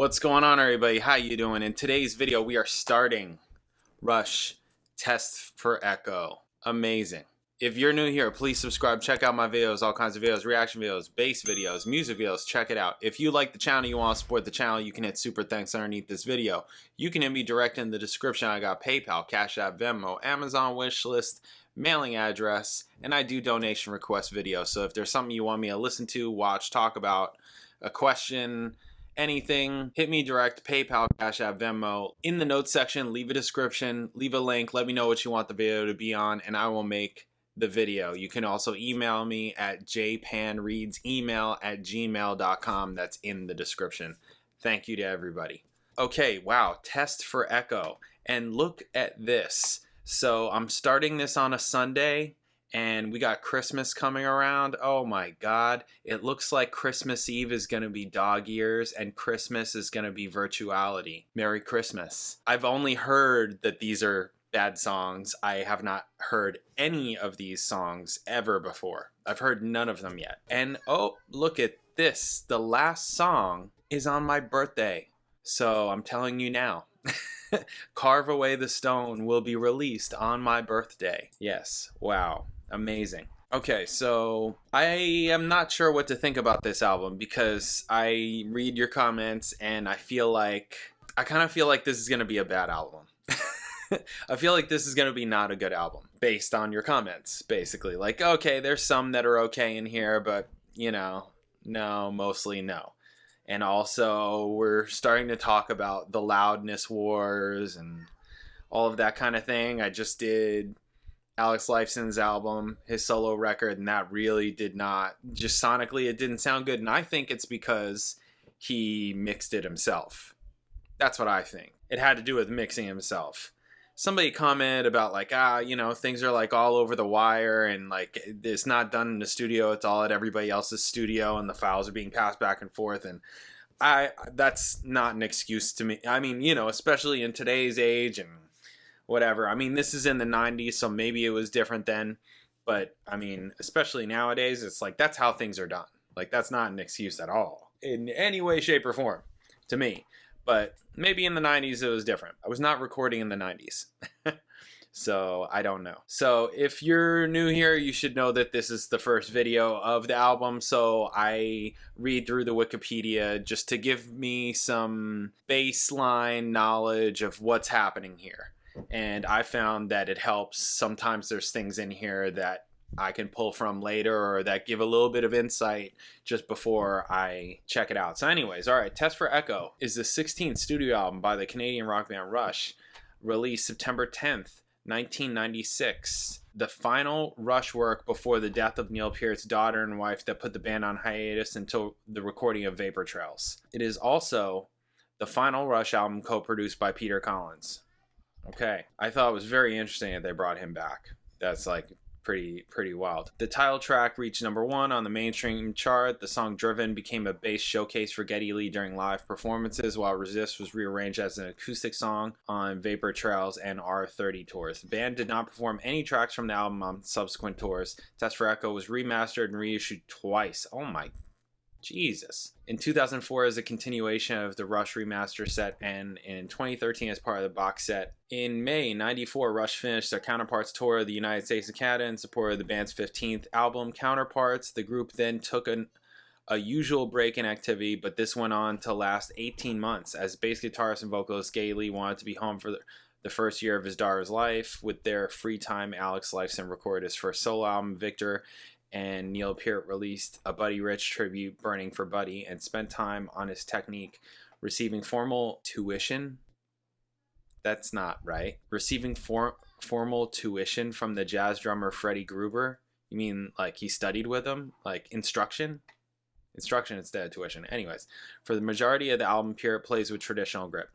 What's going on, everybody? How you doing? In today's video, we are starting Rush Test for Echo. Amazing. If you're new here, please subscribe. Check out my videos, all kinds of videos, reaction videos, bass videos, music videos. Check it out. If you like the channel, you want to support the channel, you can hit super thanks underneath this video. You can hit me direct in the description. I got PayPal, Cash App, Venmo, Amazon wishlist, mailing address, and I do donation request videos. So if there's something you want me to listen to, watch, talk about, a question, anything, hit me direct, PayPal, Cash App, Venmo. In the notes section, leave a description, leave a link, let me know what you want the video to be on, and I will make the video. You can also email me at jpanreadsemail@gmail.com. That's in the description. Thank you to everybody. Okay, wow, test for echo. And look at this. So I'm starting this on a Sunday, and we got Christmas coming around. Oh my God. It looks like Christmas Eve is going to be dog ears and Christmas is going to be virtuality. Merry Christmas. I've only heard that these are bad songs. I have not heard any of these songs ever before. I've heard none of them yet. And oh, look at this. The last song is on my birthday. So I'm telling you now. Carve Away the Stone will be released on my birthday. Yes. Wow. Amazing. Okay, so I am not sure what to think about this album because I read your comments and I kind of feel like this is going to be a bad album. I feel like this is going to be not a good album based on your comments, basically. Like, okay, there's some that are okay in here, but, you know, no, mostly no. And also, we're starting to talk about the loudness wars and all of that kind of thing. I just did Alex Lifeson's album, his solo record, and that really did not, just sonically, it didn't sound good. And I think it's because he mixed it himself. That's what I think. It had to do with mixing himself. Somebody commented about like, you know, things are like all over the wire and like it's not done in the studio. It's all at everybody else's studio and the files are being passed back and forth. And that's not an excuse to me. I mean, you know, especially in today's age and whatever. I mean, this is in the 90s, so maybe it was different then. But I mean, especially nowadays, it's like that's how things are done. Like that's not an excuse at all in any way, shape, or form to me. But maybe in the 90s it was different. I was not recording in the 90s. So I don't know. So if you're new here, you should know that this is the first video of the album. So I read through the Wikipedia just to give me some baseline knowledge of what's happening here. And I found that it helps. Sometimes there's things in here that I can pull from later or that give a little bit of insight just before I check it out. So anyways, all right, Test for Echo is the 16th studio album by the Canadian rock band Rush, released September 10th, 1996. The final Rush work before the death of Neil Peart's daughter and wife that put the band on hiatus until the recording of Vapor Trails. It is also the final Rush album co-produced by Peter Collins. Okay, I thought it was very interesting that they brought him back. That's like pretty wild. The title track reached #1 on the mainstream chart. The song Driven became a bass showcase for Geddy Lee during live performances, while Resist was rearranged as an acoustic song on Vapor Trails and R30 tours. The band did not perform any tracks from the album on subsequent tours. Test for Echo was remastered and reissued twice. Oh my Jesus. In 2004 as a continuation of the Rush remaster set, and in 2013 as part of the box set. In May 94, Rush finished their Counterparts tour of the United States and Canada in support of the band's 15th album, Counterparts. The group then took a usual break in activity, but this went on to last 18 months as bass guitarist and vocalist Geddy Lee wanted to be home for the first year of his daughter's life. With their free time, Alex Lifeson recorded his first solo album, Victor, and Neil Peart released a Buddy Rich tribute, Burning for Buddy, and spent time on his technique, receiving formal tuition. That's not right. Receiving formal tuition from the jazz drummer Freddie Gruber. You mean like he studied with him? Like instruction? Instruction instead of tuition. Anyways, for the majority of the album, Peart plays with traditional grip.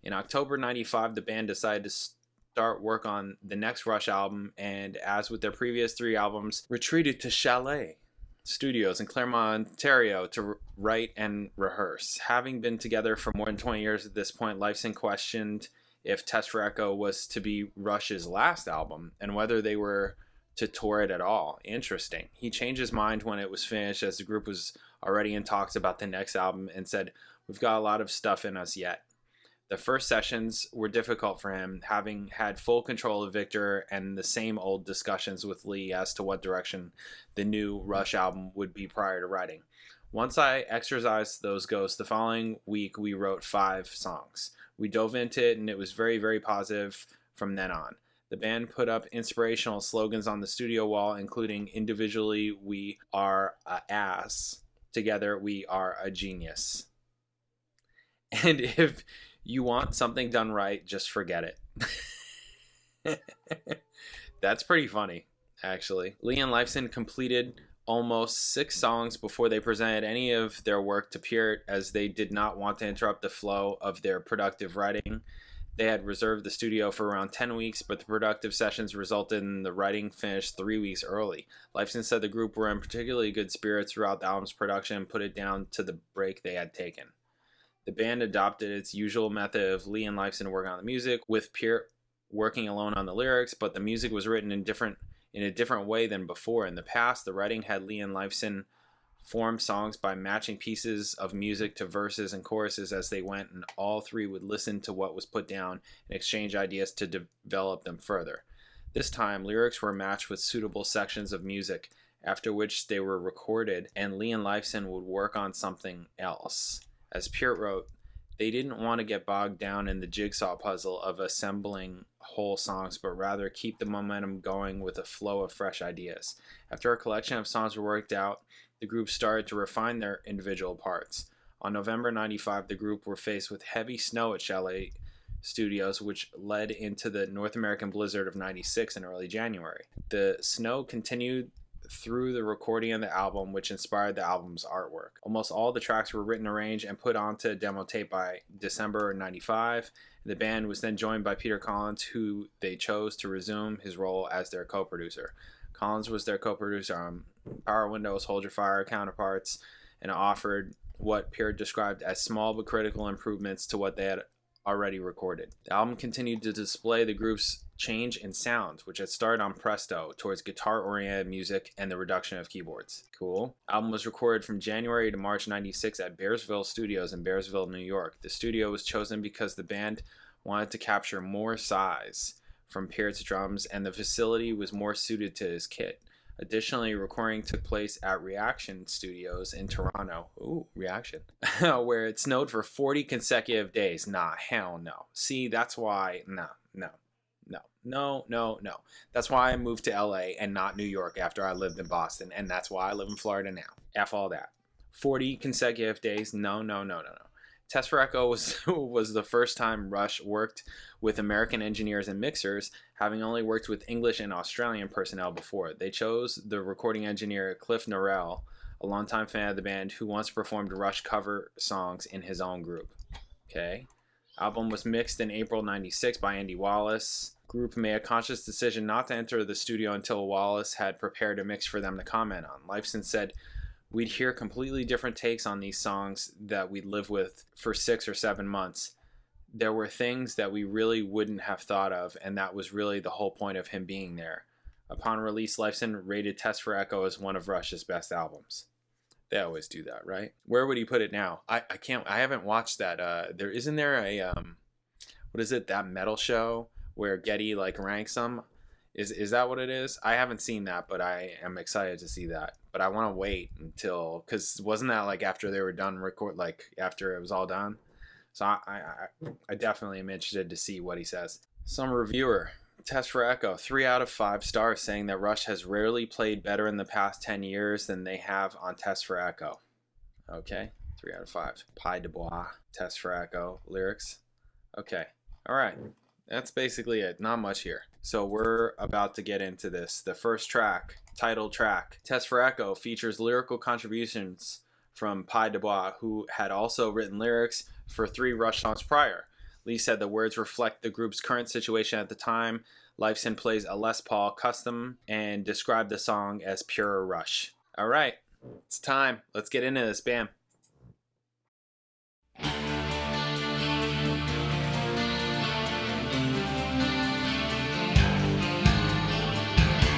In October 95, the band decided to start work on the next Rush album, and as with their previous 3 albums, retreated to Chalet Studios in Claremont, Ontario to write and rehearse. Having been together for more than 20 years at this point, Lifeson questioned if Test for Echo was to be Rush's last album and whether they were to tour it at all. Interesting. He changed his mind when it was finished, as the group was already in talks about the next album, and said, We've got a lot of stuff in us yet. The first sessions were difficult for him, having had full control of Victor and the same old discussions with Lee as to what direction the new Rush album would be prior to writing. Once I exorcised those ghosts, the following week we wrote 5 songs. We dove into it and it was very, very positive from then on. The band put up inspirational slogans on the studio wall, including individually, we are a ass. Together, we are a genius. And if you want something done right, just forget it. That's pretty funny, actually. Lee and Lifeson completed almost 6 songs before they presented any of their work to Peart, as they did not want to interrupt the flow of their productive writing. They had reserved the studio for around 10 weeks, but the productive sessions resulted in the writing finished 3 weeks early. Lifeson said the group were in particularly good spirits throughout the album's production and put it down to the break they had taken. The band adopted its usual method of Lee and Lifeson working on the music, with Peart working alone on the lyrics, but the music was written in a different way than before. In the past, the writing had Lee and Lifeson form songs by matching pieces of music to verses and choruses as they went, and all 3 would listen to what was put down and exchange ideas to develop them further. This time, lyrics were matched with suitable sections of music, after which they were recorded, and Lee and Lifeson would work on something else. As Peart wrote, they didn't want to get bogged down in the jigsaw puzzle of assembling whole songs, but rather keep the momentum going with a flow of fresh ideas. After a collection of songs were worked out, the group started to refine their individual parts. On November 95, the group were faced with heavy snow at Chalet Studios, which led into the North American blizzard of 96 in early January. The snow continued through the recording of the album, which inspired the album's artwork. Almost all the tracks were written, arranged, and put onto demo tape by December 95. The band was then joined by Peter Collins, who they chose to resume his role as their co-producer. Collins was their co-producer on Power Windows, Hold Your Fire, Counterparts, and offered what Peart described as small but critical improvements to what they had already recorded. The album continued to display the group's change in sound, which had started on Presto, towards guitar-oriented music and the reduction of keyboards. Cool. The album was recorded from January to March 96 at Bearsville Studios in Bearsville, New York. The studio was chosen because the band wanted to capture more size from Peart's drums, and the facility was more suited to his kit. Additionally, recording took place at Reaction Studios in Toronto. Ooh, Reaction. Where it snowed for 40 consecutive days. Nah, hell no. See, that's why, no. That's why I moved to LA and not New York after I lived in Boston, and that's why I live in Florida now. F all that. 40 consecutive days? No. Test for Echo was the first time Rush worked with American engineers and mixers, having only worked with English and Australian personnel before. They chose the recording engineer Cliff Norrell, a longtime fan of the band who once performed Rush cover songs in his own group. Okay. Album was mixed in April 96 by Andy Wallace. Group made a conscious decision not to enter the studio until Wallace had prepared a mix for them to comment on. Lifeson said, "We'd hear completely different takes on these songs that we'd live with for 6 or 7 months. There were things that we really wouldn't have thought of, and that was really the whole point of him being there." Upon release, Lifeson rated Test for Echo as one of Rush's best albums. They always do that, right? Where would he put it now? I haven't watched that. Isn't there a what is it, that metal show where Getty like ranks them? Is that what it is? I haven't seen that, but I am excited to see that. But I want to wait until, because wasn't that like after they were done like after it was all done? So I definitely am interested to see what he says. Some reviewer, Test for Echo, 3 out of 5 stars, saying that Rush has rarely played better in the past 10 years than they have on Test for Echo. Okay, 3 out of 5. Pied de Bois, Test for Echo, lyrics. Okay, all right. That's basically it. Not much here. So we're about to get into this. The first track, title track, Test for Echo, features lyrical contributions from Pied de Bois, who had also written lyrics for 3 Rush songs prior. Lee said the words reflect the group's current situation at the time. Lifeson plays a Les Paul custom and described the song as pure Rush. All right, it's time. Let's get into this. Bam.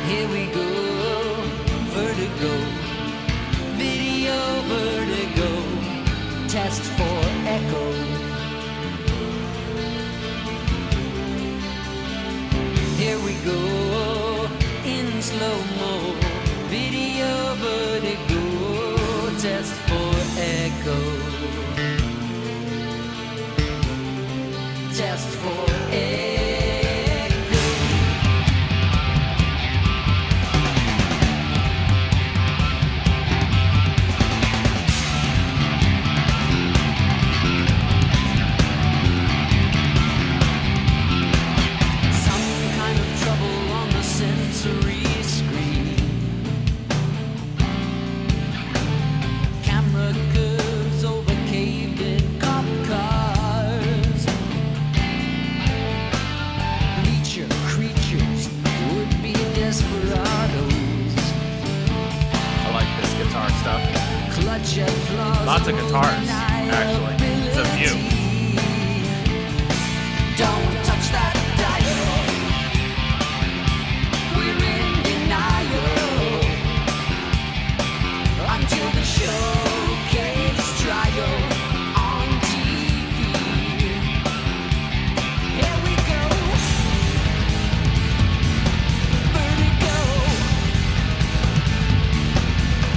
Here we go, vertigo, video vertigo, test for echo. Test for echo. Lots of guitars, actually. It's a view. Don't touch that dial. We're in denial until the showcase trial on TV. Here we go. Vertigo.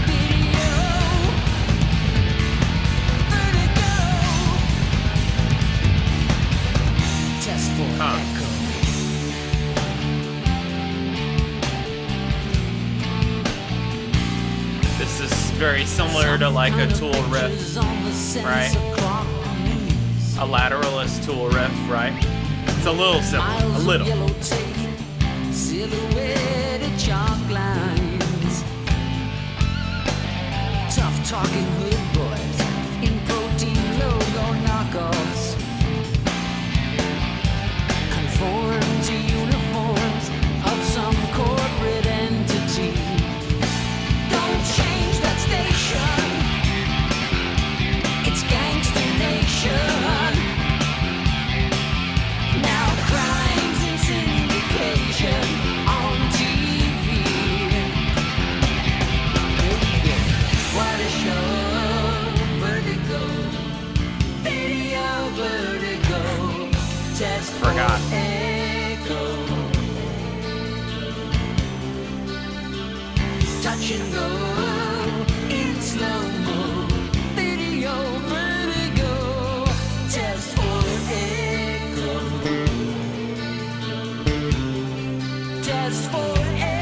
Video. Test for echo. This is very similar to like a Tool riff, right? A lateralist Tool riff, right? It's a little similar, a little. Silhouetted chalk lines. Tough talking hood boys in protein logo knockoffs. Conform to uniforms of some corporate entity. Don't change that station. It's gangster nation. Now crimes and syndication on TV. What a show. Vertigo. Video vertigo. Test for Forgot. echo. Touch and go in slow-mo. Video vertigo. Test for echo. Test for echo.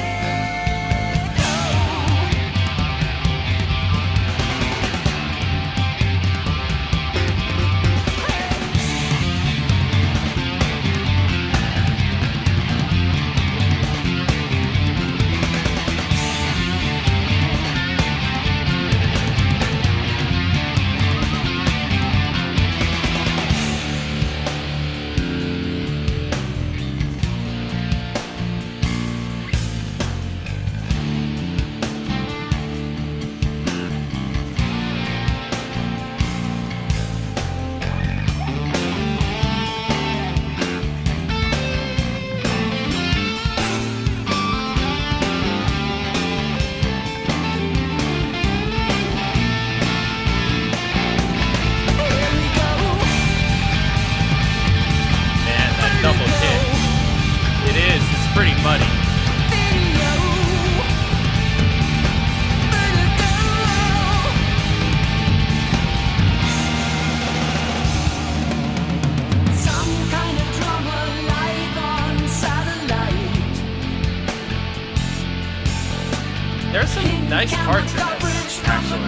There's some nice parts in this, actually.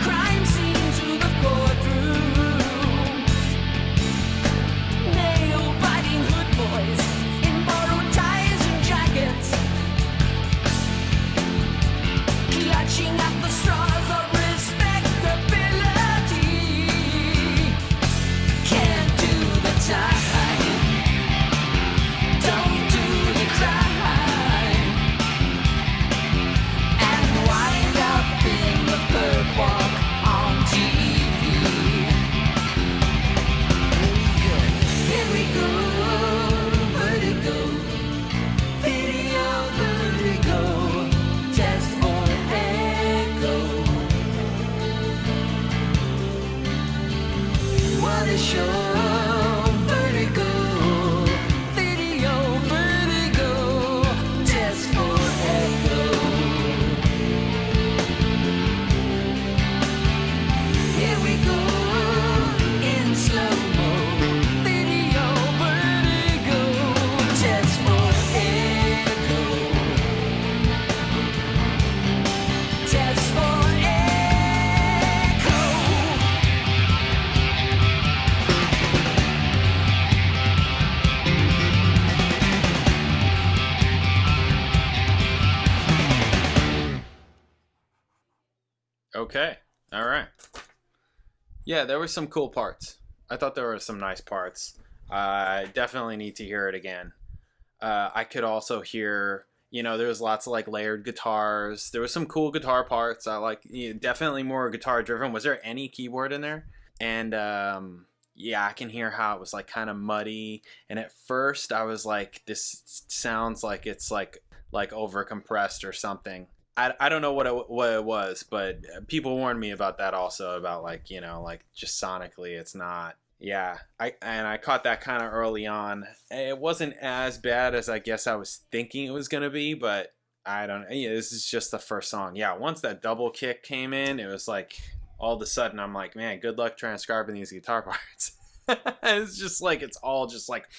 Walk Okay. All right. Yeah, there were some cool parts. I thought there were some nice parts. I definitely need to hear it again. I could also hear, there was lots of like layered guitars. There was some cool guitar parts. I like, definitely more guitar driven. Was there any keyboard in there? And yeah, I can hear how it was like kind of muddy. And at first I was like, this sounds like it's like over compressed or something. I don't know what it was, but people warned me about that also, about like, like just sonically it's not. Yeah, I caught that kind of early on. It wasn't as bad as I guess I was thinking it was going to be, but I don't know. This is just the first song. Yeah, once that double kick came in, it was like all of a sudden I'm like, man, good luck transcribing these guitar parts. It's just like, it's all just like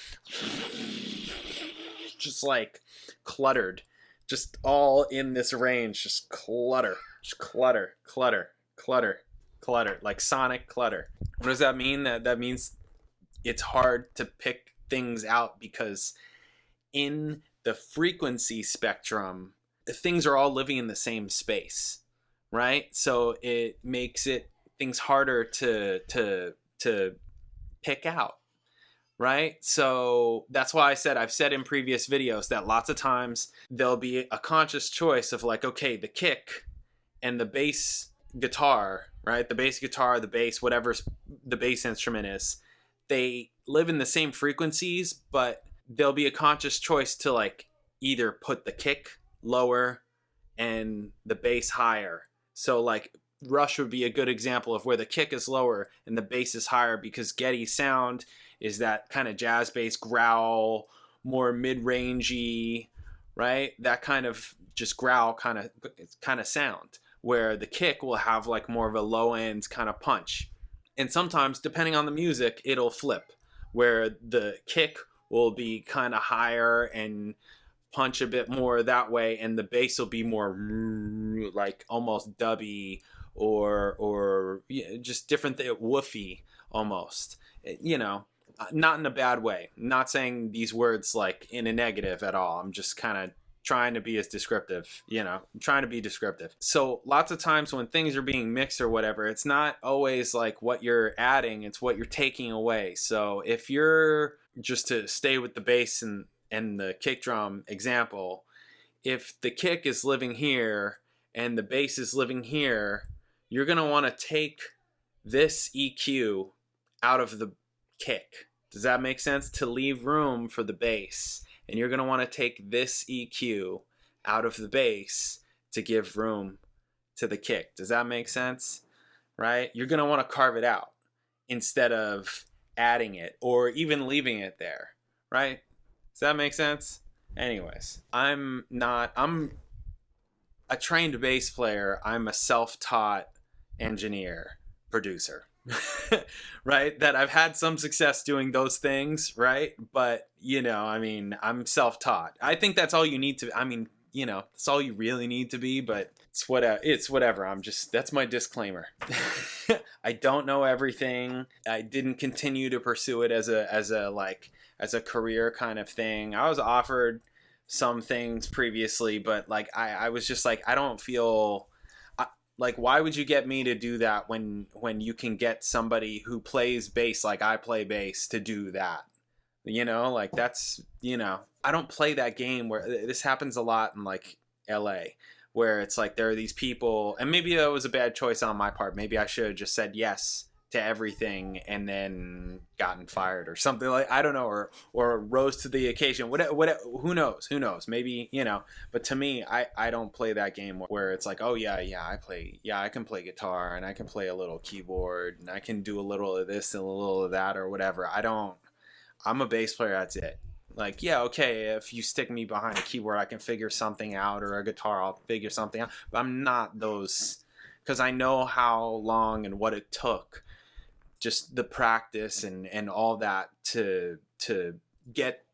cluttered. Just all in this range, just clutter, like sonic clutter. What does that mean? That means it's hard to pick things out because in the frequency spectrum, things are all living in the same space, right? So it makes things harder to pick out. Right? So that's why I've said in previous videos that lots of times there'll be a conscious choice of like, okay, the kick and the bass guitar, right? The bass guitar, the bass, whatever the bass instrument is, they live in the same frequencies, but there'll be a conscious choice to like either put the kick lower and the bass higher. So like Rush would be a good example of where the kick is lower and the bass is higher, because Geddy's sound is that kind of jazz bass growl, more mid-rangey, right? That kind of just growl kind of sound, where the kick will have like more of a low end kind of punch. And sometimes, depending on the music, it'll flip, where the kick will be kind of higher and punch a bit more that way, and the bass will be more like almost dubby or just different, woofy almost, not in a bad way. I'm not saying these words like in a negative at all. I'm just kind of trying to be as descriptive, trying to be descriptive. So lots of times when things are being mixed or whatever, it's not always like what you're adding, it's what you're taking away. So if you're, just to stay with the bass and the kick drum example, if the kick is living here and the bass is living here, you're going to want to take this EQ out of the kick. Does that make sense? To leave room for the bass. And you're going to want to take this EQ out of the bass to give room to the kick. Does that make sense? Right? You're going to want to carve it out instead of adding it or even leaving it there. Right? Does that make sense? Anyways, I'm a trained bass player. I'm a self-taught engineer, producer. Right? That I've had some success doing those things, right? But, I'm self-taught. I think that's all you need to, that's all you really need to be, but it's whatever. That's my disclaimer. I don't know everything. I didn't continue to pursue it as a career kind of thing. I was offered some things previously, but like, I was just like, I don't feel like, why would you get me to do that when you can get somebody who plays bass like I play bass to do that? Like that's, I don't play that game where this happens a lot in like LA, where it's like there are these people, and maybe that was a bad choice on my part. Maybe I should have just said yes to everything and then gotten fired or something, like, I don't know, or rose to the occasion. What who knows? Maybe, but to me, I don't play that game where it's like, oh yeah, I can play guitar and I can play a little keyboard and I can do a little of this and a little of that or whatever. I'm a bass player, that's it. Like, yeah, okay, if you stick me behind a keyboard, I can figure something out, or a guitar, I'll figure something out. But I'm not those, because I know how long and what it took, just the practice and all that to get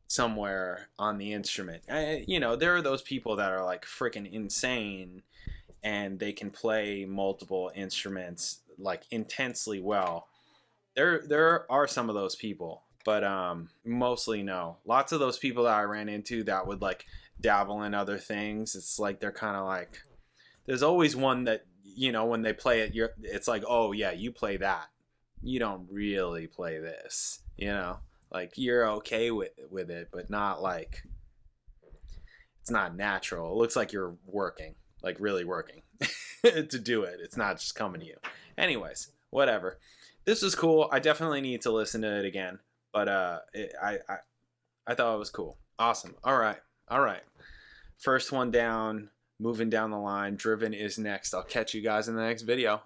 somewhere on the instrument. There are those people that are like freaking insane and they can play multiple instruments like intensely well. There are some of those people, but mostly no. Lots of those people that I ran into that would like dabble in other things, it's like they're kind of like, there's always one that you know, when they play it, it's like, oh yeah, you play that. You don't really play this, you know, like you're okay with it, but not like, it's not natural. It looks like you're working, like really working to do it. It's not just coming to you. Anyways, whatever. This is cool. I definitely need to listen to it again, but I thought it was cool. Awesome. All right. First one down, moving down the line. Driven is next. I'll catch you guys in the next video.